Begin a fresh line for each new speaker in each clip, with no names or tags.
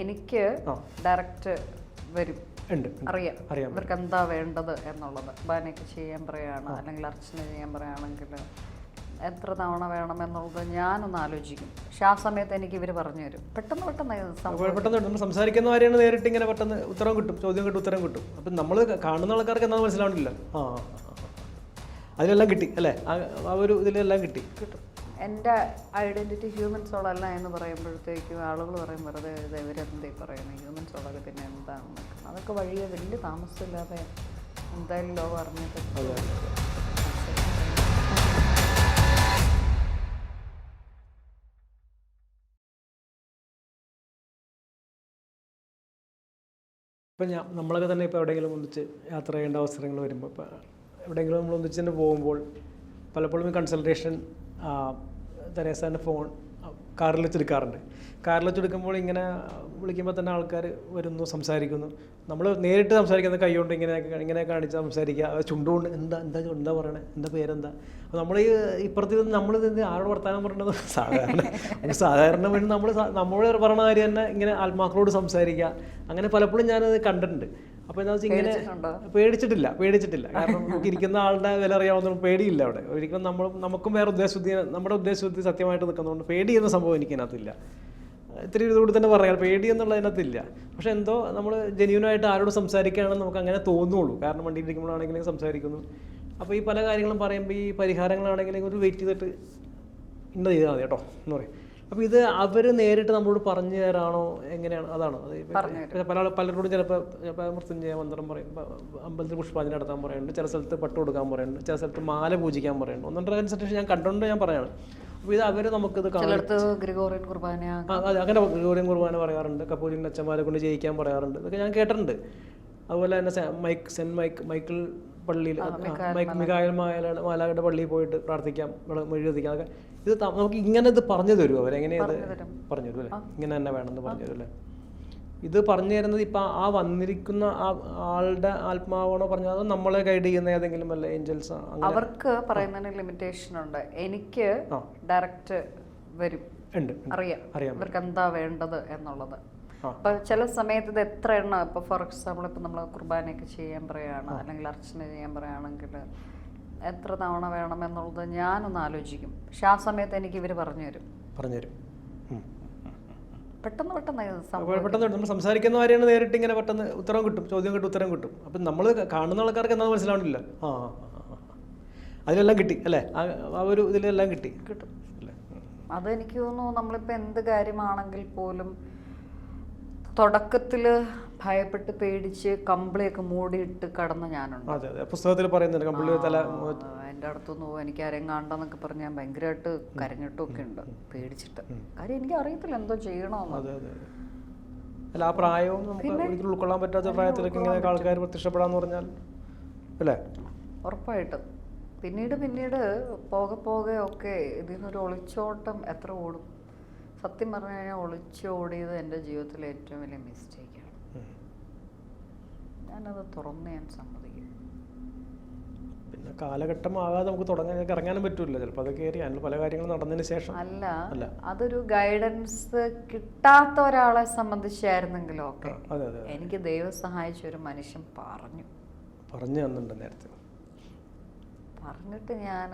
എനിക്ക് ഡയറക്റ്റ് വരും, അറിയാം ഇവർക്ക് എന്താ വേണ്ടത് എന്നുള്ളത്. കുർബാനയ്ക്ക് ചെയ്യാൻ പറയുകയാണ് അല്ലെങ്കിൽ അർച്ചന ചെയ്യാൻ പറയുകയാണെങ്കിൽ എത്ര തവണ വേണം എന്നുള്ളത് ഞാനൊന്ന് ആലോചിക്കും. പക്ഷെ ആ സമയത്ത് എനിക്ക് ഇവർ പറഞ്ഞു തരും.
പെട്ടെന്ന് സംസാരിക്കുന്ന കാര്യമാണ്. നേരിട്ട് ഇങ്ങനെ പെട്ടെന്ന് ഉത്തരം കിട്ടും, ചോദ്യം കിട്ടും, ഉത്തരം കിട്ടും. അപ്പം നമ്മൾ കാണുന്ന ആൾക്കാർക്ക് എന്താ മനസ്സിലാവണില്ല. അതിലെല്ലാം കിട്ടി അല്ലേ? ആ ഒരു ഇതിലെല്ലാം കിട്ടും.
എൻ്റെ ഐഡൻറ്റിറ്റി ഹ്യൂമൻ സോളല്ല എന്ന് പറയുമ്പോഴത്തേക്കും ആളുകൾ പറയും വെറുതെ ഇവരെന്തേ പറയുന്നത്, ഹ്യൂമൻ സോളൊക്കെ പിന്നെ എന്താണെന്ന്. അതൊക്കെ വഴിയെ വലിയ താമസമില്ലാതെ എന്തായാലും ലോകം അറിഞ്ഞിട്ട്
ഇപ്പം നമ്മളൊക്കെ തന്നെ ഇപ്പോൾ എവിടെയെങ്കിലും ഒന്നിച്ച് യാത്ര ചെയ്യേണ്ട അവസരങ്ങൾ വരുമ്പോൾ, ഇപ്പോൾ എവിടെയെങ്കിലും നമ്മൾ ഒന്നിച്ച് തന്നെ പോകുമ്പോൾ പലപ്പോഴും കൺസൾട്ടേഷൻ തെരേസാൻ്റെ ഫോൺ കാറിൽ വെച്ചെടുക്കാറുണ്ട്. കാറിൽ വെച്ചെടുക്കുമ്പോൾ ഇങ്ങനെ വിളിക്കുമ്പോൾ തന്നെ ആൾക്കാർ വരുന്നു, സംസാരിക്കുന്നു. നമ്മൾ നേരിട്ട് സംസാരിക്കുന്ന കൈ കൊണ്ട് ഇങ്ങനെ കാണിച്ച് സംസാരിക്കുക, ചുണ്ടുകൊണ്ട് എന്താ പറയണേ, എന്താ പേരെന്താ. അപ്പോൾ നമ്മൾ ഈ ഇപ്പുറത്ത് നമ്മൾ ആരോട് വർത്താനം പറയേണ്ടത് സാധാരണ വേണ്ടി നമ്മൾ പറയണ കാര്യം തന്നെ ഇങ്ങനെ ആത്മാക്കളോട് സംസാരിക്കുക. അങ്ങനെ പലപ്പോഴും ഞാനത് കണ്ടിട്ടുണ്ട്. അപ്പോൾ എന്താ വെച്ചാൽ ഇങ്ങനെ പേടിച്ചിട്ടില്ല. കാരണം നമുക്ക് ഇരിക്കുന്ന ആളുടെ വില അറിയാവുന്ന പേടിയില്ല അവിടെ. ഒരിക്കലും നമുക്കും വേറെ നമ്മുടെ ഉദ്ദേശശുദ്ധി സത്യമായിട്ട് നിൽക്കുന്നതുകൊണ്ട് പേടി എന്ന സംഭവം എനിക്കതിനകത്തില്ല. ഇത്തിരി ഇതുകൂടി തന്നെ പറയാം, പേടി എന്നുള്ളതിനകത്തില്ല. പക്ഷെ എന്തോ നമ്മൾ ജെന്യൂനായിട്ട് ആരോട് സംസാരിക്കുകയാണെന്ന് നമുക്ക് അങ്ങനെ തോന്നുള്ളൂ. കാരണം വണ്ടിയിലിരിക്കുമ്പോഴാണെങ്കിലും സംസാരിക്കുന്നു. അപ്പോൾ ഈ പല കാര്യങ്ങളും പറയുമ്പോൾ ഈ പരിഹാരങ്ങളാണെങ്കിലും ഒരു വെയിറ്റ് ചെയ്തിട്ട് ഇന്നത് ചെയ്താൽ മതി കേട്ടോ എന്ന് പറയും. അപ്പോൾ ഇത് അവർ നേരിട്ട് നമ്മളോട് പറഞ്ഞു തരാണോ എങ്ങനെയാണ്? അതാണോ? അത് പലരോടും ചിലപ്പോൾ മൃത്യുഞ്ജയ മന്ത്രം പറയും, അമ്പലത്തിൽ പുഷ്പാഞ്ജലി നടത്താൻ പറയുന്നുണ്ട്, ചില സ്ഥലത്ത് പട്ട് കൊടുക്കാൻ പറയുന്നുണ്ട്, ചില സ്ഥലത്ത് മാല പൂജിക്കാൻ പറയുന്നുണ്ട്. ഒന്നൊന്നര കൺസൾട്ടേഷൻ ഞാൻ കണ്ടുകൊണ്ട് ഞാൻ പറയാണ്. അപ്പോൾ ഇത് അവർ നമുക്കിത്
ഗ്രിഗോറിയൻ കുർബാന
അങ്ങനെ ഗ്രിഗോറിയൻ കുർബാന പറയാറുണ്ട്, കപ്പൂലിൻ അച്ഛന്മാരെ കൊണ്ട് ജയിക്കാൻ പറയാറുണ്ട്. ഇതൊക്കെ ഞാൻ കേട്ടിട്ടുണ്ട്. അതുപോലെ തന്നെ സെൻറ്റ് മൈക്കിൾ പള്ളിയിൽ മിഖായേൽ മാലാഖയുടെ പള്ളിയിൽ പോയിട്ട് പ്രാർത്ഥിക്കാം, മെഴുകുതിക്കാം. അതൊക്കെ ഇത് നമുക്ക് ഇങ്ങനെ ഇത് പറഞ്ഞു തരുമോ? അവരെങ്ങനെ ഇത് പറഞ്ഞു തരും അല്ലേ? ഇങ്ങനെ തന്നെ വേണമെന്ന് പറഞ്ഞു തരും അല്ലേ? ഇത് പറഞ്ഞു തരുന്നത് ഇപ്പം ആ വന്നിരിക്കുന്ന ആളുടെ ആത്മാവാണോ പറഞ്ഞത്, അതോ നമ്മളെ ഗൈഡ് ചെയ്യുന്ന ഏതെങ്കിലും വല്ല ഏഞ്ചൽസ്?
അവർക്ക് പറയുന്നതിന് ലിമിറ്റേഷൻ ഉണ്ട്. എനിക്ക് ഡയറക്റ്റ് വരും, അറിയാം ഇവർക്ക് എന്താ വേണ്ടത് എന്നുള്ളത്. അപ്പൊ ചില സമയത്ത് ഇത് എത്ര എണ്ണം, ഇപ്പൊ ഫോർ എക്സാമ്പിൾ ഇപ്പൊ നമ്മൾ കുർബാനയൊക്കെ ചെയ്യാൻ പറയുകയാണ് അല്ലെങ്കിൽ അർച്ചന ചെയ്യാൻ പറയുകയാണെങ്കിൽ എത്ര തവണ വേണം എന്നുള്ളത് ഞാനൊന്ന് ആലോചിക്കും. പക്ഷെ ആ സമയത്ത് എനിക്ക് ഇവർ പറഞ്ഞു തരും.
പെട്ടെന്ന് നമ്മൾ സംസാരിക്കുന്ന കാര്യമാണ്. നേരിട്ട് ഇങ്ങനെ പെട്ടെന്ന് ഉത്തരം കിട്ടും, ചോദ്യം കിട്ടും, ഉത്തരം കിട്ടും. അപ്പം നമ്മൾ കാണുന്ന ആൾക്കാർക്ക് എന്താ മനസ്സിലാവണില്ല. അതിലെല്ലാം കിട്ടി അല്ലേ? ആ ഒരു ഇതിലെല്ലാം കിട്ടും അല്ലേ?
അതെനിക്ക് തോന്നുന്നു നമ്മളിപ്പോൾ എന്ത് കാര്യമാണെങ്കിൽ പോലും തുടക്കത്തിൽ ഭയപ്പെട്ട് പേടിച്ച് കമ്പിളിയൊക്കെ മൂടിയിട്ട് കടന്ന് ഞാനുണ്ട്.
പുസ്തകത്തിൽ പറയുന്നുണ്ട്
എൻ്റെ അടുത്തൊന്നും എനിക്ക് ആരെയും കാണണ്ടെന്നൊക്കെ പറഞ്ഞ് ഞാൻ ഭയങ്കരമായിട്ട് കരഞ്ഞിട്ടൊക്കെ ഉണ്ട്, പേടിച്ചിട്ട്. കാര്യം എനിക്ക് അറിയത്തില്ല എന്തോ ചെയ്യണമെന്ന്.
ആ പ്രായവും നമുക്ക് ഉൾക്കൊള്ളാൻ പറ്റാത്ത പ്രായത്തിലൊക്കെ ഇങ്ങനെ ആൾക്കാർ പ്രത്യക്ഷപ്പെടാന്ന് പറഞ്ഞാൽ അല്ലേ?
ഉറപ്പായിട്ടും. പിന്നീട് പോകെ ഒക്കെ ഇതിൽ നിന്നൊരു ഒളിച്ചോട്ടം എത്ര ഓടും. സത്യം പറഞ്ഞു കഴിഞ്ഞാൽ ഒളിച്ചോടിയത് എൻ്റെ ജീവിതത്തിലെ ഏറ്റവും വലിയ മിസ്റ്റേക്കാണ്. ഞാനത് തുറന്ന് ഞാൻ സമ്മതിക്കും.
പിന്നെ കാലഘട്ടമാകാതെ നമുക്ക് ഇറങ്ങാനും പറ്റൂല. ചിലപ്പോൾ അതൊക്കെ കയറി അതിന് പല കാര്യങ്ങളും നടന്നതിന് ശേഷം
അല്ല അതൊരു ഗൈഡൻസ് കിട്ടാത്ത ഒരാളെ സംബന്ധിച്ചായിരുന്നെങ്കിലും ഒക്കെ എനിക്ക് ദൈവം സഹായിച്ച ഒരു മനുഷ്യൻ പറഞ്ഞു
തന്നിട്ടുണ്ട് നേരത്തെ.
പറഞ്ഞിട്ട് ഞാൻ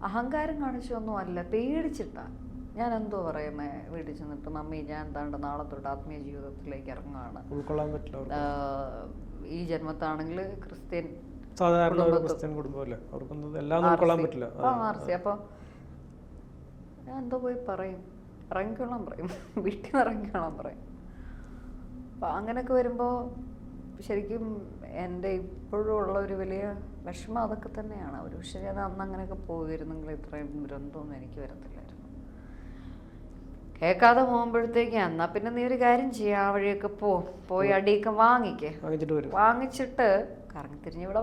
അഹങ്കാരം കാണിച്ചൊന്നും അല്ല, പേടിച്ചിട്ടാ. ഞാൻ എന്തോ പറയുന്നേ, വീട്ടിൽ ചെന്നിട്ട് മമ്മി ഞാൻ എന്താണ്ട് നാളെ തൊട്ട് ആത്മീയ ജീവിതത്തിലേക്ക് ഇറങ്ങുകയാണ്.
ഉൾക്കൊള്ളാൻ പറ്റില്ല.
ഈ ജന്മത്താണെങ്കിൽ ക്രിസ്ത്യൻ
കുടുംബമല്ലേ,
അപ്പൊ ഞാൻ എന്തോ പോയി പറയും, ഇറങ്ങിക്കോളാൻ പറയും, വീട്ടിൽ നിന്ന് ഇറങ്ങിക്കോളാൻ പറയും. അപ്പൊ അങ്ങനെയൊക്കെ വരുമ്പോ ശരിക്കും എൻ്റെ ഇപ്പോഴും ഉള്ള ഒരു വലിയ വിഷമം അതൊക്കെ തന്നെയാണ്. ഒരു പക്ഷേ ഞാൻ അന്ന് അങ്ങനെയൊക്കെ പോയിരുന്നെങ്കിൽ ഇത്രയും ദുരന്തമൊന്നും എനിക്ക് വരത്തില്ലായിരുന്നു. കേൾക്കാതെ പോകുമ്പോഴത്തേക്ക് എന്നാ പിന്നെ നീ ഒരു കാര്യം ചെയ്യാം, ആ വഴിയൊക്കെ പോയി അടിയൊക്കെ വാങ്ങിച്ചിട്ട് കറങ്ങി തിരിഞ്ഞ് ഇവിടെ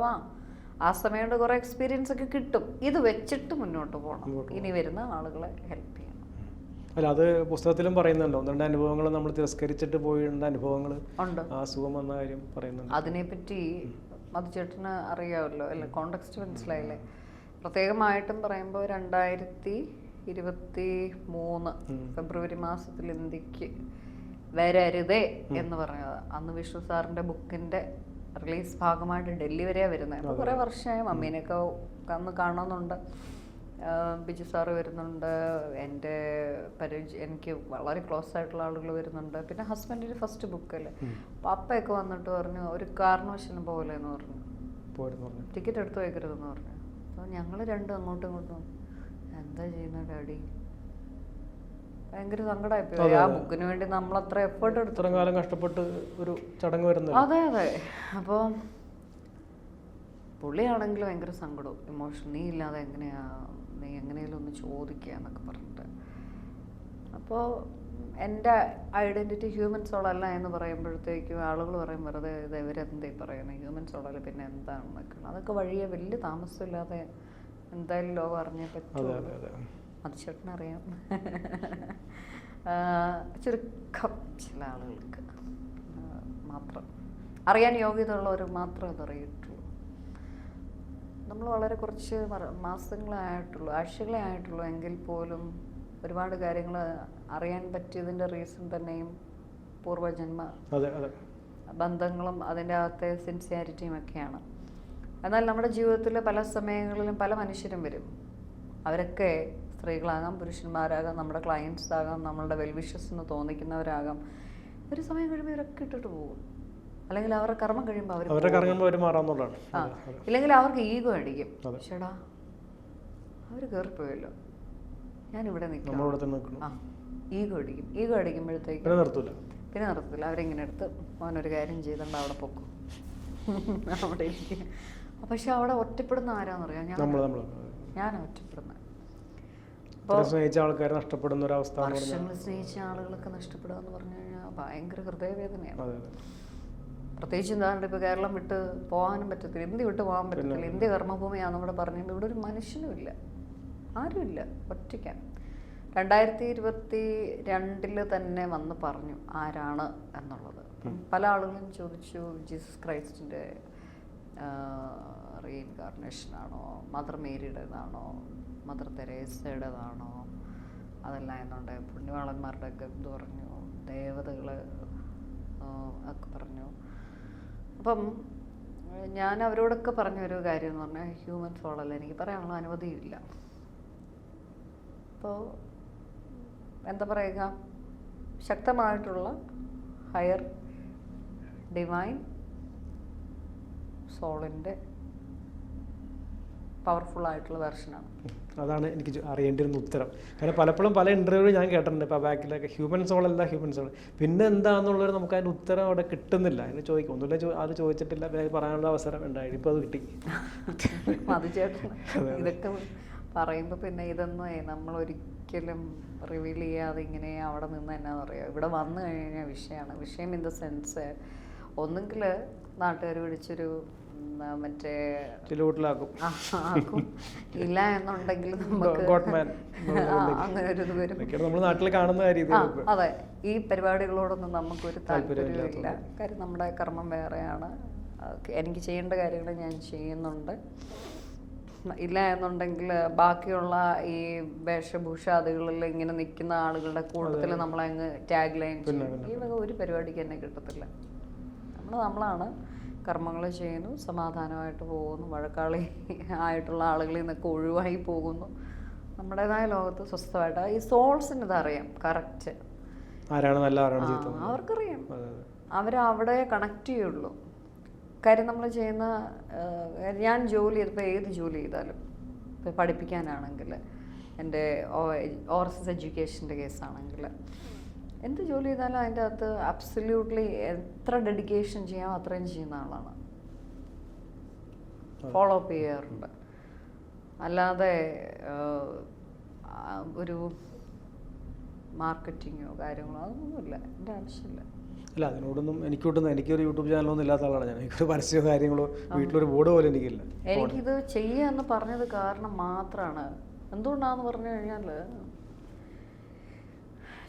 ആ സമയം കൊണ്ട് കുറെ എക്സ്പീരിയൻസ് ഒക്കെ കിട്ടും. ഇത് വെച്ചിട്ട് മുന്നോട്ട് പോകണം, ഇനി വരുന്ന ആളുകളെ ഹെൽപ്പ് ചെയ്യണം.
അല്ല, അത് പുസ്തകത്തിലും പറയുന്നുണ്ടോ? ഒന്നുണ്ട് അനുഭവങ്ങൾ നമ്മൾ തിരസ്കരിച്ചിട്ട് പോയിട്ടുണ്ട്, അനുഭവങ്ങൾ അസുഖം വന്ന കാര്യം പറയുന്നുണ്ട്.
അതിനെപ്പറ്റി മധുചേട്ടന് അറിയാമല്ലോ അല്ലേ? കോണ്ടെക്സ്റ്റ് മനസ്സിലായില്ലേ? പ്രത്യേകമായിട്ടും പറയുമ്പോൾ 2023 ഫെബ്രുവരി മാസത്തിൽ ഇന്ത്യക്ക് വരരുതേ എന്ന് പറഞ്ഞത്. അന്ന് വിഷ്ണു സാറിന്റെ ബുക്കിന്റെ റിലീസ് ഭാഗമായിട്ട് ഡൽഹി വരെയാണ് വരുന്നത്. അപ്പോൾ കുറേ വർഷമായി. മമ്മീനെയൊക്കെ അന്ന് കാണുന്നുണ്ട്, ബിജു സാറ് വരുന്നുണ്ട്, എൻ്റെ എനിക്ക് വളരെ ക്ലോസ് ആയിട്ടുള്ള ആളുകൾ വരുന്നുണ്ട്, പിന്നെ ഹസ്ബൻഡിൻ്റെ ഫസ്റ്റ് ബുക്കല്ലേ. അപ്പം അപ്പയൊക്കെ വന്നിട്ട് പറഞ്ഞു ഒരു കാരണവശാലും പോലെ എന്ന് പറഞ്ഞു, ടിക്കറ്റ് എടുത്ത് വയ്ക്കരുതെന്ന് പറഞ്ഞു. അപ്പോൾ ഞങ്ങൾ രണ്ടും അങ്ങോട്ടും ഇങ്ങോട്ടും എന്താ ചെയ്യുന്ന ഡാഡി, ഭയങ്കര സങ്കടമായിപ്പോയി. ആ ബുക്കിന് വേണ്ടി നമ്മൾ അത്ര എഫേർട്ട് എടുത്തു,
ഇത്രയും കാലം കഷ്ടപ്പെട്ട് ഒരു ചടങ്ങ് വരുന്നത്.
അതെ അതെ. അപ്പോൾ പുള്ളിയാണെങ്കിൽ ഭയങ്കര സങ്കടവും ഇമോഷൻ, നീ ഇല്ലാതെ എങ്ങനെയാ, നീ എങ്ങനെയാലും ഒന്ന് ചോദിക്കുക എന്നൊക്കെ പറഞ്ഞിട്ട്. അപ്പോൾ എൻ്റെ ഐഡൻറ്റിറ്റി ഹ്യൂമൻ സോളല്ല എന്ന് പറയുമ്പോഴത്തേക്കും ആളുകൾ പറയും വെറുതെ ഇത് ഇവരെന്തേ പറയുന്നത്, ഹ്യൂമൻ സോളല്ല പിന്നെ എന്താണെന്നൊക്കെ. അതൊക്കെ വഴിയെ വലിയ താമസമില്ലാതെ എന്തായാലും ലോകം അറിഞ്ഞേ പറ്റുള്ളൂ. അത് ചേട്ടനറിയാം. ചുരുക്കം ചില ആളുകൾക്ക് മാത്രം അറിയാൻ യോഗ്യത ഉള്ളവർ മാത്രമേ അതറിയിട്ടുള്ളൂ. നമ്മൾ വളരെ കുറച്ച് മാസങ്ങളെ ആയിട്ടുള്ളൂ, ആഴ്ചകളെ ആയിട്ടുള്ളൂ, എങ്കിൽ പോലും ഒരുപാട് കാര്യങ്ങൾ അറിയാൻ പറ്റിയതിൻ്റെ റീസൺ തന്നെയും പൂർവ്വജന്മ ബന്ധങ്ങളും അതിൻ്റെ അകത്തെ സിൻസിയാരിറ്റിയും ഒക്കെയാണ്. എന്നാൽ നമ്മുടെ ജീവിതത്തിൽ പല സമയങ്ങളിലും പല മനുഷ്യരും വരും. അവരൊക്കെ സ്ത്രീകളാകാം, പുരുഷന്മാരാകാം, നമ്മുടെ ക്ലയൻസ് ആകാം, നമ്മളുടെ വെൽവിഷസ് എന്ന് തോന്നിക്കുന്നവരാകാം. ഒരു സമയം കഴിയുമ്പോൾ ഇവരൊക്കെ ഇട്ടിട്ട് പോകും, അല്ലെങ്കിൽ അവരുടെ കർമ്മം കഴിയുമ്പോൾ ഇല്ലെങ്കിൽ അവർക്ക് ഈഗോ അടിക്കും. ചേടാ അവർ കയറിപ്പോയല്ലോ, ഞാനിവിടെ നിൽക്കും. ആ ഈഗോ അടിക്കും. ഈഗോ അടിക്കുമ്പോഴത്തേക്കും പിന്നെ നിർത്തില്ല. അവരിങ്ങനെ എടുത്ത് അവനൊരു കാര്യം ചെയ്തിട്ടുണ്ട് അവിടെ പൊക്കും, അവിടെ ഇരിക്കും. പക്ഷെ അവിടെ ഒറ്റപ്പെടുന്ന ആരാന്നറിയാം, ഞാൻ ഒറ്റപ്പെടുന്നത്.
സ്നേഹിച്ച ആൾക്കാരെ നഷ്ടപ്പെടുന്ന ഒരു അവസ്ഥ,
വർഷങ്ങൾ സ്നേഹിച്ച ആളുകളൊക്കെ നഷ്ടപ്പെടുക എന്ന് പറഞ്ഞു കഴിഞ്ഞാൽ ഭയങ്കര ഹൃദയവേദനയാണ്. പ്രത്യേകിച്ച് എന്താണ്ട് ഇപ്പോൾ കേരളം വിട്ട് പോകാനും പറ്റത്തില്ല, ഇന്ത്യ വിട്ട് പോകാൻ പറ്റത്തില്ല. ഇന്ത്യ കർമ്മഭൂമിയാണെന്ന് ഇവിടെ പറഞ്ഞിട്ട് ഇവിടെ ഒരു മനുഷ്യനും ഇല്ല, ആരുമില്ല, ഒറ്റയ്ക്കാണ്. 2022 തന്നെ വന്ന് പറഞ്ഞു ആരാണ് എന്നുള്ളത്. പല ആളുകളും ചോദിച്ചു ജീസസ് ക്രൈസ്റ്റിൻ്റെ റീഇൻകാർണേഷനാണോ, മദർ മേരിയുടേതാണോ, മദർ തെരേസയുടേതാണോ, അതല്ല എന്നുണ്ട് പുണ്യവാളന്മാരുടെ ഒക്കെ ഇത് പറഞ്ഞു, ദേവതകൾ ഒക്കെ പറഞ്ഞു. അപ്പം ഞാൻ അവരോടൊക്കെ പറഞ്ഞൊരു കാര്യം എന്ന് പറഞ്ഞാൽ ഹ്യൂമൻ സോളല്ല, എനിക്ക് പറയാനുള്ള അനുമതിയില്ല. അപ്പോൾ എന്താ പറയുക, ശക്തമായിട്ടുള്ള ഹയർ ഡിവൈൻ സോളിൻ്റെ പവർഫുൾ ആയിട്ടുള്ള വെർഷനാണ്.
അതാണ് എനിക്ക് അറിയേണ്ടിയിരുന്ന ഉത്തരം. കാരണം പലപ്പോഴും പല ഇൻ്റർവ്യൂ ഞാൻ കേട്ടിട്ടുണ്ട്, ഇപ്പോൾ ബാക്കിലൊക്കെ ഹ്യൂമൻ സോൾ അല്ല ഹ്യൂമൻ സോൾ, പിന്നെ എന്താണെന്നുള്ളൊരു നമുക്ക് അതിൻ്റെ ഉത്തരം അവിടെ കിട്ടുന്നില്ല. അതിന് ചോദിക്കും, ഒന്നുമില്ല അത് ചോദിച്ചിട്ടില്ല, പിന്നെ പറയാനുള്ള അവസരം ഉണ്ടായി, ഇപ്പോൾ അത് കിട്ടി.
അത് ചേട്ടൻ ഇതൊക്കെ പറയുമ്പോൾ പിന്നെ ഇതൊന്നും നമ്മൾ ഒരിക്കലും റിവീൽ ചെയ്യാതെ ഇങ്ങനെ അവിടെ നിന്ന് എന്നാന്ന് പറയുക, ഇവിടെ വന്നു കഴിഞ്ഞാൽ വിഷയമാണ്. വിഷയം ഇൻ ദ സെൻസ് ഒന്നുകിൽ നാട്ടുകാർ പിടിച്ചൊരു മറ്റേ ആക്കും, ഇല്ല എന്നുണ്ടെങ്കിൽ നമുക്ക് അങ്ങനെ ഒരു ഇത് വരും. അതെ, ഈ പരിപാടികളോടൊന്നും നമുക്കൊരു താല്പര്യമില്ല. കാര്യം നമ്മുടെ കർമ്മം വേറെയാണ്, എനിക്ക് ചെയ്യേണ്ട കാര്യങ്ങൾ ഞാൻ ചെയ്യുന്നുണ്ട്. ഇല്ല എന്നുണ്ടെങ്കിൽ ബാക്കിയുള്ള ഈ വേഷഭൂഷാദികളിൽ ഇങ്ങനെ നിൽക്കുന്ന ആളുകളുടെ കൂട്ടത്തിൽ നമ്മളങ്ങ് ടാഗ് ലൈൻ ചെയ്യും. ഈ വക ഒരു പരിപാടിക്ക് തന്നെ കിട്ടത്തില്ല. നമ്മളാണ് കർമ്മങ്ങൾ ചെയ്യുന്നു, സമാധാനമായിട്ട് പോകുന്നു, വഴക്കാളി ആയിട്ടുള്ള ആളുകളിൽ നിന്നൊക്കെ ഒഴിവായി പോകുന്നു, നമ്മുടേതായ ലോകത്ത് സ്വസ്ഥമായിട്ട്. ഈ സോൾസിന് ഇതറിയാം കറക്റ്റ്, അവർക്കറിയാം, അവരവിടെ കണക്ട് ചെയ്യുള്ളൂ. കാര്യം നമ്മൾ ചെയ്യുന്ന, ഞാൻ ജോലി ചെയ്തപ്പോൾ ഏത് ജോലി ചെയ്താലും, ഇപ്പോൾ പഠിപ്പിക്കാനാണെങ്കിൽ, എൻ്റെ ഓവർസീസ് എഡ്യൂക്കേഷൻ്റെ കേസാണെങ്കിൽ, എന്ത് ജോലി ചെയ്താലും അതിൻ്റെ അകത്ത് അബ്സല്യൂട്ട്ലി എത്ര ഡെഡിക്കേഷൻ ചെയ്യാമോ അത്രയും ചെയ്യുന്ന ആളാണ്, ഫോളോ അപ്പ് ചെയ്യാറുണ്ട്. അല്ലാതെ ഒരു മാർക്കറ്റിങ്ങോ കാര്യങ്ങളോ അതൊന്നുമില്ല, എൻ്റെ ആവശ്യമില്ല.
അല്ല, അതിനോടൊന്നും എനിക്കൊരു യൂട്യൂബ് ചാനലൊന്നും ഇല്ലാത്ത ആളാണ് ഞാൻ. എനിക്കൊരു പരസ്യ കാര്യങ്ങളോ വീട്ടിലൊരു ബോർഡ് പോലും എനിക്കില്ല.
എനിക്കിത് ചെയ്യാന്ന് പറഞ്ഞത് കാരണം മാത്രമാണ്. എന്തുകൊണ്ടാന്ന് പറഞ്ഞു കഴിഞ്ഞാൽ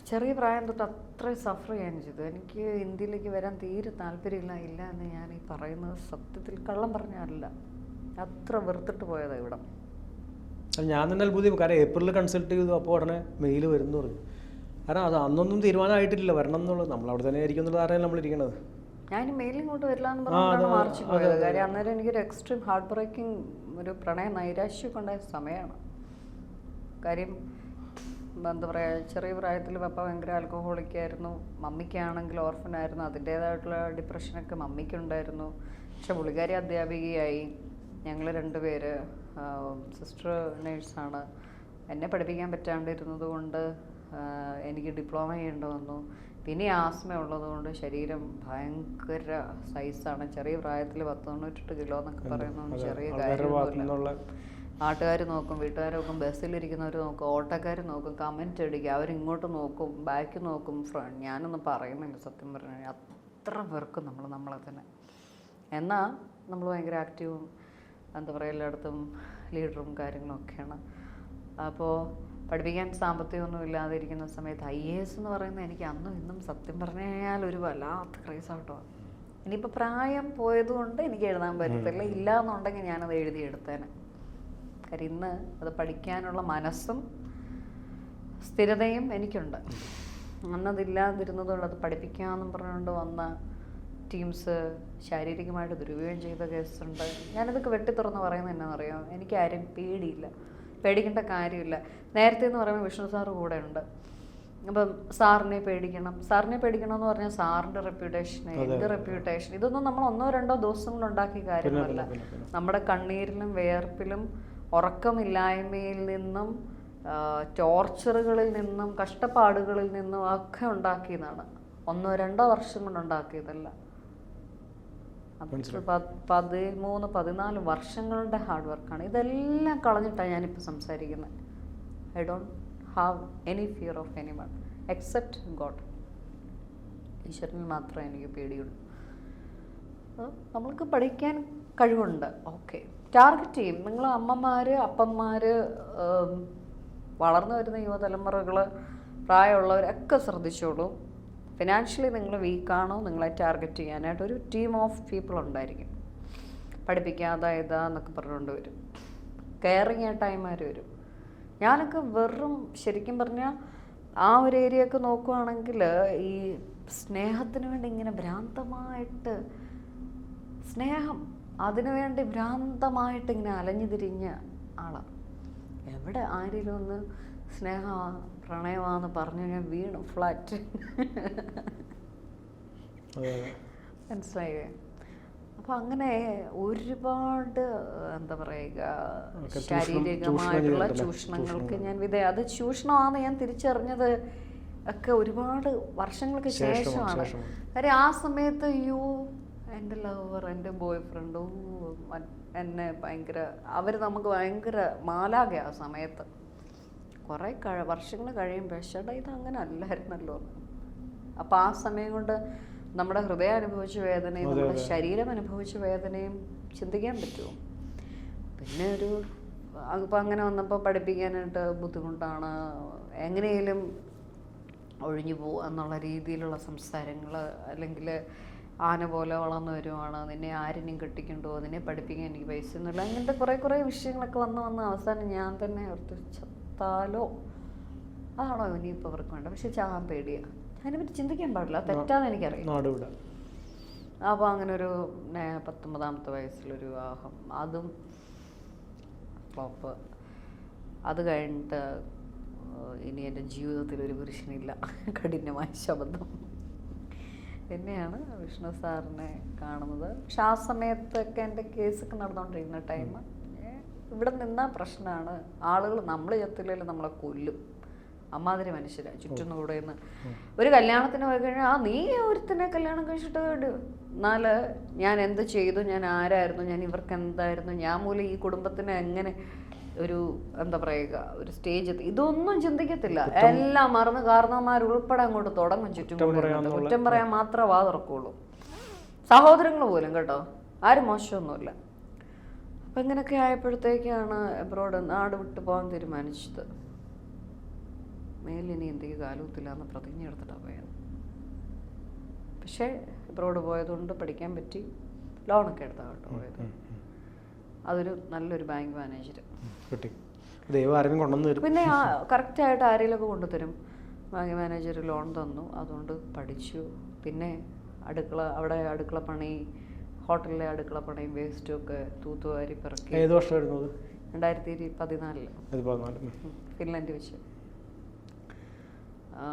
ചെറിയ പ്രായം തൊട്ട് അത്രയും സഫർ ചെയ്യാൻ ചെയ്തു. എനിക്ക് ഇന്ത്യയിലേക്ക് വരാൻ തീരെ താല്പര്യമില്ല എന്ന് ഞാൻ ഈ പറയുന്നത് സത്യത്തിൽ കള്ളം പറഞ്ഞല്ല, അത്ര വെറുത്തിട്ട് പോയതാണ് ഇവിടം.
ഞാൻ തന്നെ അത്ഭുതം. കാരണം ഏപ്രിലിൽ കൺസൾട്ട് ചെയ്തു, അപ്പോൾ ഉടനെ മെയിൽ വരുന്നു പറഞ്ഞു. കാരണം അത് അന്നൊന്നും തീരുമാനമായിട്ടില്ല വരണം എന്നുള്ളത്. നമ്മൾ അവിടെ തന്നെ ആയിരിക്കും എന്നുള്ള ധാരണയിൽ നമ്മളിരിക്കണത്.
ഞാൻ മെയിലും ഇങ്ങോട്ട് വരില്ല എന്ന് പറഞ്ഞാണ് മാർച്ച് പോയത്. കാര്യം അന്നേരം എനിക്കൊരു എക്സ്ട്രീം ഹാർട്ട് ബ്രേക്കിംഗ് ഒരു പ്രണയ നൈരാശ്യമൊക്കെ ഉണ്ടായ സമയമാണ്. കാര്യം എന്താ പറയുക, ചെറിയ പ്രായത്തിൽ പപ്പ ഭയങ്കര ആൽക്കഹോളിക്കായിരുന്നു, മമ്മിക്കാണെങ്കിൽ ഓർഫനായിരുന്നു, അതിൻ്റേതായിട്ടുള്ള ഡിപ്രഷനൊക്കെ മമ്മിക്കുണ്ടായിരുന്നു. പക്ഷെ പുള്ളിക്കാരി അധ്യാപികയായി, ഞങ്ങൾ 2 പേര്, സിസ്റ്റർ നേഴ്സാണ്. എന്നെ പഠിപ്പിക്കാൻ പറ്റാണ്ടിരുന്നത് കൊണ്ട് എനിക്ക് ഡിപ്ലോമ ചെയ്യേണ്ടി വന്നു. പിന്നെ ആസ്മ ഉള്ളതുകൊണ്ട് ശരീരം ഭയങ്കര സൈസാണ്. ചെറിയ പ്രായത്തിൽ 198 കിലോ എന്നൊക്കെ പറയുന്നത് ചെറിയ കാര്യമൊന്നുമില്ല. നാട്ടുകാർ നോക്കും, വീട്ടുകാർ നോക്കും, ബസ്സിലിരിക്കുന്നവർ നോക്കും, ഓട്ടോക്കാർ നോക്കും, കമൻറ്റ് അടിക്കുക, അവരിങ്ങോട്ട് നോക്കും, ബാക്ക് നോക്കും. ഞാനൊന്നും പറയുന്നില്ല സത്യം പറഞ്ഞാൽ, അത്ര പേർക്കും നമ്മളെ തന്നെ. എന്നാൽ നമ്മൾ ഭയങ്കര ആക്റ്റീവും എന്താ പറയുക എല്ലായിടത്തും ലീഡറും കാര്യങ്ങളൊക്കെയാണ്. അപ്പോൾ പഠിപ്പിക്കാൻ സാമ്പത്തികമൊന്നും ഇല്ലാതിരിക്കുന്ന സമയത്ത് IAS എന്ന് പറയുന്നത് എനിക്ക് അന്നും ഇന്നും സത്യം പറഞ്ഞു കഴിഞ്ഞാൽ ഒരു വല്ലാത്ത ക്രേസാട്ടോ. ഇനിയിപ്പോൾ പ്രായം പോയതുകൊണ്ട് എനിക്ക് എഴുതാൻ പറ്റത്തില്ല, ഇല്ല എന്നുണ്ടെങ്കിൽ ഞാനത് എഴുതിയെടുത്തേനെ. കാര്യം ഇന്ന് അത് പഠിക്കാനുള്ള മനസ്സും സ്ഥിരതയും എനിക്കുണ്ട്. അന്നതില്ലാതിരുന്നതുകൊണ്ട് അത് പഠിപ്പിക്കാമെന്നും പറഞ്ഞുകൊണ്ട് വന്ന ടീംസ് ശാരീരികമായിട്ട് ദുരുപയോഗം ചെയ്ത കേസുണ്ട്. ഞാനിതൊക്കെ വെട്ടിത്തുറന്ന് പറയുന്നത് എന്നാണെന്നറിയാം, എനിക്ക് ആരും പേടിയില്ല, പേടിക്കേണ്ട കാര്യമില്ല. നേരത്തെ എന്ന് പറയുമ്പോൾ വിഷ്ണു സാറ് കൂടെ ഉണ്ട്. അപ്പം സാറിനെ പേടിക്കണം എന്ന് പറഞ്ഞാൽ സാറിൻ്റെ റെപ്യൂട്ടേഷൻ, എൻ്റെ റെപ്യൂട്ടേഷൻ, ഇതൊന്നും നമ്മൾ 1-2 ദിവസം കൊണ്ട് ഉണ്ടാക്കിയ കാര്യമല്ല. നമ്മുടെ കണ്ണീരിലും വിയർപ്പിലും ഉറക്കമില്ലായ്മയിൽ നിന്നും ടോർച്ചറുകളിൽ നിന്നും കഷ്ടപ്പാടുകളിൽ നിന്നും ഒക്കെ ഉണ്ടാക്കിയതാണ്. 1-2 വർഷം കൊണ്ട് ഉണ്ടാക്കിയതല്ല. 13-14 വർഷങ്ങളുടെ ഹാർഡ് വർക്കാണ്. ഇതെല്ലാം കളഞ്ഞിട്ടാണ് ഞാനിപ്പോൾ സംസാരിക്കുന്നത്. I don't have any fear of any one except God. ഈശ്വരനിൽ മാത്രമേ എനിക്ക് പേടിയുള്ളൂ. നമ്മൾക്ക് പഠിക്കാൻ കഴിവുണ്ട്, ഓക്കെ, ടാർഗറ്റ് ചെയ്യും. നിങ്ങൾ അമ്മമാർ, അപ്പന്മാർ, വളർന്നു വരുന്ന യുവതലമുറകൾ, പ്രായമുള്ളവരൊക്കെ ശ്രദ്ധിച്ചോളൂ. ഫിനാൻഷ്യലി നിങ്ങൾ വീക്കാണോ, നിങ്ങളെ ടാർഗറ്റ് ചെയ്യാനായിട്ട് ഒരു ടീം ഓഫ് പീപ്പിൾ ഉണ്ടായിരിക്കും. പഠിപ്പിക്കാതെ ഇതാന്നൊക്കെ പറഞ്ഞുകൊണ്ട് വരും, കെയറിങ് ടൈമാർ വരും. ഞാനൊക്കെ വെറും ശരിക്കും പറഞ്ഞാൽ ആ ഒരു ഏരിയ ഒക്കെ നോക്കുകയാണെങ്കിൽ ഈ സ്നേഹത്തിന് വേണ്ടി ഇങ്ങനെ ഭ്രാന്തമായിട്ട് സ്നേഹം അതിനുവേണ്ടി ഭ്രാന്തമായിട്ട് ഇങ്ങനെ അലഞ്ഞു തിരിഞ്ഞ ആളാണ്. എവിടെ ആരെങ്കിലും ഒന്ന് സ്നേഹമാ പ്രണയമാണെന്ന് പറഞ്ഞു കഴിഞ്ഞാൽ വീണു ഫ്ലാറ്റ്. മനസ്സിലായേ? അപ്പം അങ്ങനെ ഒരുപാട് എന്താ പറയുക ശാരീരികമായിട്ടുള്ള ചൂഷണങ്ങൾക്ക് ഞാൻ അത് ചൂഷണമാണെന്ന് ഞാൻ തിരിച്ചറിഞ്ഞത് ഒക്കെ ഒരുപാട് വർഷങ്ങൾക്ക് ശേഷമാണ്. കാര്യം ആ സമയത്ത് എൻ്റെ ലവർ, എൻ്റെ ബോയ് ഫ്രണ്ട്, എന്നെ ഭയങ്കര നമുക്ക് ഭയങ്കര മാലാക ആ സമയത്ത്. കുറേ വർഷങ്ങൾ കഴിയുമ്പോൾ ചേട്ടാ ഇതങ്ങനെ അല്ലായിരുന്നല്ലോ. അപ്പോൾ ആ സമയം കൊണ്ട് നമ്മുടെ ഹൃദയം അനുഭവിച്ച വേദനയും നമ്മുടെ ശരീരം അനുഭവിച്ച വേദനയും ചിന്തിക്കാൻ പറ്റുമോ? പിന്നെ അപ്പോൾ അങ്ങനെ വന്നപ്പോൾ പഠിപ്പിക്കാനായിട്ട് ബുദ്ധിമുട്ടാണ്, എങ്ങനെയെങ്കിലും ഒഴിഞ്ഞു പോകുക എന്നുള്ള രീതിയിലുള്ള സംസാരങ്ങൾ, അല്ലെങ്കിൽ ആന പോലെ വളർന്നു വരുവാണ്, നിന്നെ ആരെയും കെട്ടിക്കൊണ്ടോ, നിന്നെ പഠിപ്പിക്കാൻ എനിക്ക് പൈസ ഒന്നുമില്ല, അങ്ങനത്തെ കുറേ വിഷയങ്ങളൊക്കെ വന്ന് അവസാനം ഞാൻ തന്നെ ഓർത്ത് ചത്താലോ, അതാണോ ഇനിയിപ്പോൾ അവർക്ക് വേണ്ട. പക്ഷെ ചാൻ പേടിയാണ്, അതിനെപ്പറ്റി ചിന്തിക്കാൻ പാടില്ല, തെറ്റാന്ന് എനിക്കറിയാം. അപ്പോൾ അങ്ങനെ ഒരു 19ാമത്തെ വയസ്സിലൊരു വിവാഹം, അതും ഫ്ലോപ്പ്. അത് കഴിഞ്ഞിട്ട് ഇനി എൻ്റെ ജീവിതത്തിൽ ഒരു പുരുഷനില്ല, കഠിനമായ ശബ്ദം. പിന്നെയാണ് വിഷ്ണു സാറിനെ കാണുന്നത്. പക്ഷെ ആ സമയത്തൊക്കെ എൻ്റെ കേസൊക്കെ നടന്നുകൊണ്ടിരിക്കുന്ന ടൈം. ഇവിടെ നിന്നാ പ്രശ്നമാണ്, ആളുകൾ നമ്മൾ ചത്തില്ലെങ്കിൽ നമ്മളെ കൊല്ലും, അമ്മാതിരി മനുഷ്യരാണ് ചുറ്റും കൂടെ നിന്ന്. ഒരു കല്യാണത്തിന് പോയി കഴിഞ്ഞാൽ നീ ഒരുത്തിനെ കല്യാണം കഴിച്ചിട്ട് എന്നാൽ ഞാൻ എന്ത് ചെയ്തു, ഞാൻ ആരായിരുന്നു, ഞാൻ ഇവർക്ക് എന്തായിരുന്നു, ഞാൻ മൂലം ഈ കുടുംബത്തിന് എങ്ങനെ ഒരു എന്താ പറയുക ഒരു സ്റ്റേജ് എത്തി, ഇതൊന്നും ചിന്തിക്കത്തില്ല. എല്ലാം മറന്ന് കാരണവന്മാരുൾപ്പെടെ അങ്ങോട്ട് തുടങ്ങും ചുറ്റും. കുറ്റം പറയാൻ മാത്രമേ വാ തുറക്കുള്ളൂ. സഹോദരങ്ങൾ പോലും കേട്ടോ, ആരും മോശമൊന്നുമില്ല. അപ്പം ഇങ്ങനെയൊക്കെ ആയപ്പോഴത്തേക്കാണ് എബ്രോഡ് നാട് വിട്ടു പോകാൻ തീരുമാനിച്ചത്. മേലിനി എന്തെങ്കിലും കാലൂത്തില്ല എന്ന് പ്രതിജ്ഞ എടുത്തിട്ടാണ് പോയത്. പക്ഷേ എബ്രോഡ് പോയതുകൊണ്ട് പഠിക്കാൻ പറ്റി. ലോണൊക്കെ എടുത്താണ് കേട്ടോ പോയത്. അതൊരു നല്ലൊരു ബാങ്ക് മാനേജർ കിട്ടി. പിന്നെ കറക്റ്റായിട്ട് ആരെങ്കിലുമൊക്കെ കൊണ്ടുതരും. ബാങ്ക് മാനേജർ ലോൺ തന്നു, അതുകൊണ്ട് പഠിച്ചു. പിന്നെ അടുക്കള പണി, ഹോട്ടലിലെ അടുക്കള പണിയും വേസ്റ്റും ഒക്കെ തൂത്തുവാരി പിറക്കി.
ഏത് വർഷമായിരുന്നു അത്?
2014 ഫിൻലൻഡ് വെച്ച്.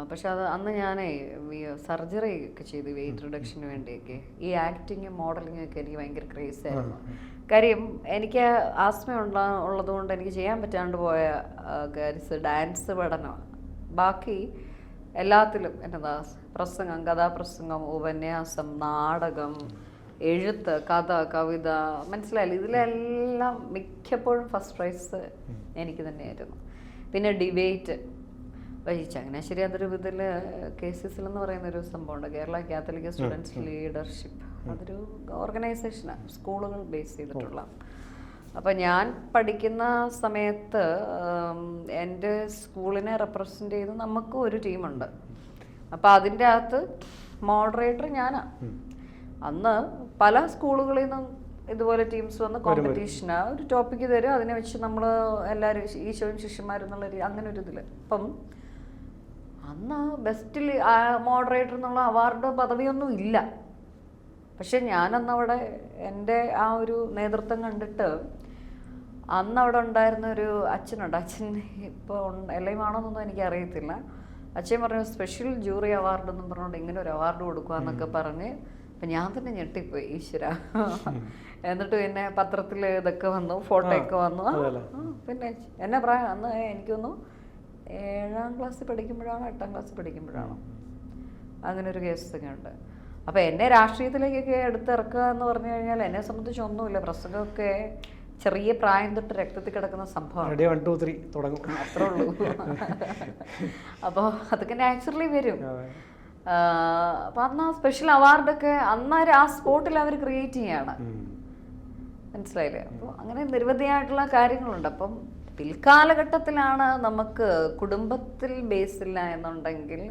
പക്ഷെ അന്ന് ഞാനേ സർജറി ഒക്കെ ചെയ്തു വെയിറ്റ് റിഡക്ഷന് വേണ്ടിയൊക്കെ. ഈ ആക്ടിങ് മോഡലിംഗ് ഒക്കെ എനിക്ക് ഭയങ്കര ക്രേസ് ആയിരുന്നു. കാര്യം എനിക്ക് ആസ്മ ഉള്ളതുകൊണ്ട് എനിക്ക് ചെയ്യാൻ പറ്റാണ്ട് പോയ ഡാൻസ് പഠനമാണ്. ബാക്കി എല്ലാത്തിലും എന്നതാ പ്രസംഗം, കഥാപ്രസംഗം, ഉപന്യാസം, നാടകം, എഴുത്ത്, കഥ, കവിത, മനസ്സിലായില്ല, ഇതിലെല്ലാം മിക്കപ്പോഴും ഫസ്റ്റ് പ്രൈസ് എനിക്ക് തന്നെയായിരുന്നു. പിന്നെ ഡിബേറ്റ്, ചങ്ങനാശ്ശേരി അതിരൂപതയിൽ KCSL എന്ന് പറയുന്നൊരു സംഭവമുണ്ട്, കേരള കാത്തലിക് സ്റ്റുഡൻസ് ലീഡർഷിപ്പ്. അതൊരു ഓർഗനൈസേഷനാണ്, സ്കൂളുകൾ ബേസ് ചെയ്തിട്ടുള്ള. അപ്പം ഞാൻ പഠിക്കുന്ന സമയത്ത് എൻ്റെ സ്കൂളിനെ റെപ്രസെൻ്റ് ചെയ്ത് നമുക്ക് ഒരു ടീമുണ്ട്. അപ്പം അതിൻ്റെ അകത്ത് മോഡറേറ്റർ ഞാനാണ്. അന്ന് പല സ്കൂളുകളിൽ നിന്നും ഇതുപോലെ ടീംസ് വന്ന് കോമ്പറ്റീഷനാണ്. ഒരു ടോപ്പിക്ക് തരും, അതിനെ വെച്ച് നമ്മൾ എല്ലാവരും ഈശോയും ശിഷ്യന്മാരും എന്നുള്ള അങ്ങനെ ഒരു ഇതിൽ. അപ്പം അന്ന് ബെസ്റ്റിൽ മോഡറേറ്റർ എന്നുള്ള അവാർഡ് പദവിയൊന്നും ഇല്ല. പക്ഷെ ഞാനന്നവിടെ എൻ്റെ ആ ഒരു നേതൃത്വം കണ്ടിട്ട് അന്ന് അവിടെ ഉണ്ടായിരുന്ന ഒരു അച്ഛനുണ്ട്. അച്ഛൻ ഇപ്പോൾ എല്ലയുമാണോന്നൊന്നും എനിക്കറിയത്തില്ല. അച്ഛൻ പറഞ്ഞു സ്പെഷ്യൽ ജൂറി അവാർഡ് എന്നും പറഞ്ഞുകൊണ്ട് ഇങ്ങനെ ഒരു അവാർഡ് കൊടുക്കുക എന്നൊക്കെ പറഞ്ഞ്. അപ്പം ഞാൻ തന്നെ ഞെട്ടിപ്പോയി, ഈശ്വര. എന്നിട്ട് പിന്നെ പത്രത്തിൽ ഇതൊക്കെ വന്നു, ഫോട്ടോ ഒക്കെ വന്നു. പിന്നെ എന്നെ പ്രായം അന്ന് എനിക്കൊന്നു 7ാം ക്ലാസ്സിൽ പഠിക്കുമ്പോഴാണോ 8ാം ക്ലാസ്സിൽ പഠിക്കുമ്പോഴാണോ അങ്ങനെ ഒരു കേസൊക്കെ ഉണ്ട്. അപ്പോൾ എന്നെ രാഷ്ട്രീയത്തിലേക്കൊക്കെ എടുത്തിറക്കുക എന്ന് പറഞ്ഞു കഴിഞ്ഞാൽ എന്നെ സംബന്ധിച്ച് ഒന്നുമില്ല. പ്രസംഗമൊക്കെ ചെറിയ പ്രായം തൊട്ട് രക്തത്തിൽ കിടക്കുന്ന സംഭവമാണ്. അത്രേ ഉള്ളൂ. അപ്പോൾ അതൊക്കെ നാച്ചുറലി വരും. അപ്പം അന്ന് ആ സ്പെഷ്യൽ അവാർഡൊക്കെ അന്നേരം ആ സ്പോട്ടിൽ അവർ ക്രിയേറ്റ് ചെയ്യാണ്, മനസ്സിലായില്ലേ? അപ്പോൾ അങ്ങനെ നിരവധിയായിട്ടുള്ള കാര്യങ്ങളുണ്ട്. അപ്പം പിൽക്കാലഘട്ടത്തിലാണ് നമുക്ക് കുടുംബത്തിൽ ബേസില്ല എന്നുണ്ടെങ്കിൽ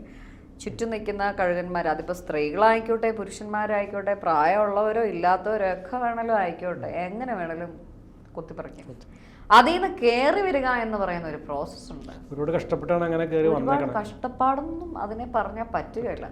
ചുറ്റും നിൽക്കുന്ന കഴുകന്മാർ, അതിപ്പോൾ സ്ത്രീകളായിക്കോട്ടെ പുരുഷന്മാരായിക്കോട്ടെ പ്രായമുള്ളവരോ ഇല്ലാത്തവരോ ഒക്കെ വേണമല്ലോ ആയിക്കോട്ടെ, എങ്ങനെ വേണമലും കുത്തിപ്പറിക്കും. അതിൽ നിന്ന് കയറി വരിക എന്ന് പറയുന്ന ഒരു പ്രോസസ്സ് ഉണ്ട്.
ഒരുപാട് കഷ്ടപ്പെട്ടാണ് അങ്ങനെ കയറി വന്നേക്കണം.
കഷ്ടപ്പാടൊന്നും അതിനെ പറഞ്ഞാൽ പറ്റുകയില്ല.